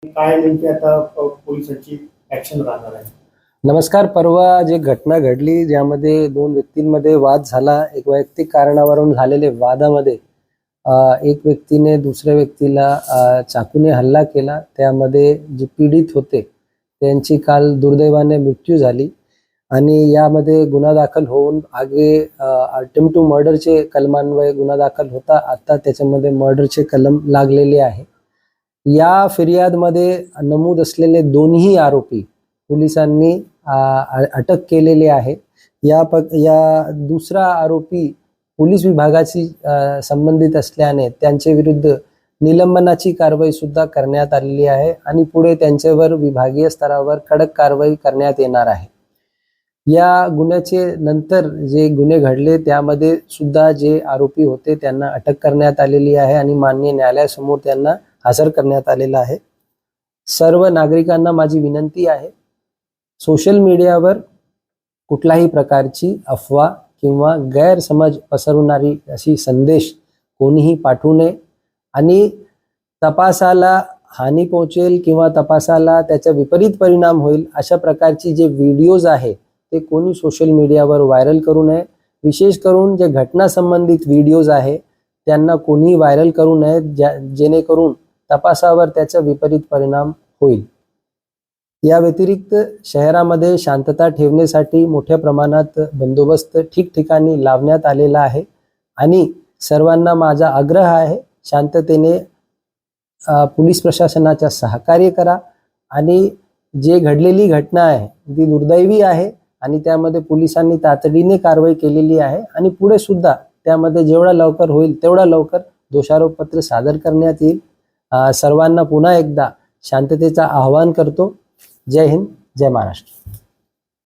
काय नेमकी आता पोलिसांची ऍक्शन राहणार आहे? नमस्कार. परवा जे घटना घडली ज्यामध्ये दोन व्यक्तींमध्ये वाद झाला, एक वैयक्तिक कारणावरून झालेले वादामध्ये एक व्यक्तीने दुसऱ्या व्यक्तीला चाकूने हल्ला केला. त्यामध्ये जे पीडित होते त्यांची काल दुर्दैवाने मृत्यू झाली आणि यामध्ये गुन्हा दाखल होऊन आगे अटेम्प्ट टू मर्डरचे कलमान्वये गुन्हा दाखल होता. आता त्याच्यामध्ये मर्डरचे कलम लागलेले आहे. या फिर्यादमध्ये नमूद असलेले दोन्ही आरोपी पोलिसांनी अटक केलेले आहे. या दुसरा आरोपी पोलीस विभागाशी संबंधित असल्याने त्यांच्या विरुद्ध निलंबनाची कारवाई सुद्धा करण्यात आलेली आहे आणि पुढे त्यांच्यावर विभागीय स्तरावर कडक कारवाई करण्यात येणार आहे. या गुन्ह्याचे नंतर जे गुन्हे घडले त्यामध्ये सुद्धा जे आरोपी होते त्यांना अटक करण्यात आलेली आहे आणि माननीय न्यायालयासमोर त्यांना हजर करण्यात आलेला आहे. सर्व नागरिकांना माझी विनंती आहे, सोशल मीडियावर कुठल्याही प्रकारची अफवा किंवा गैरसमज पसरवणारी अशी संदेश कोणीही पाठवू नये आणि तपासाला हानी पोहोचेल किंवा तपासाला त्याचा विपरीत परिणाम होईल अशा प्रकारची जे व्हिडिओज आहे ते कोणी सोशल मीडियावर व्हायरल करू नये. विशेष करून जे घटना संबंधित व्हिडिओज आहे त्यांना कोणी व्हायरल करू नये जेणेकरून तपासावर त्याचा विपरीत परिणाम होईल. या व्यतिरिक्त शहरामध्ये शांतता ठेवण्यासाठी मोठ्या प्रमाणात बंदोबस्त ठिकठिकाणी लावण्यात आलेला आहे आणि सर्वांना माझा आग्रह आहे, शांततेने पोलीस प्रशासनाचा सहकार्य करा आणि जे घडलेली घटना आहे ती दुर्दैवी आहे आणि त्यामध्ये पोलिसांनी तातडीने कारवाई केलेली आहे आणि पुढे सुद्धा त्यामध्ये जेवढा लवकर होईल तेवढा लवकर दोषारोपपत्र सादर करण्यात येईल. सर्वांना पुन्हा एकदा शांततेचा आवाहन करतो. जय हिंद, जय महाराष्ट्र.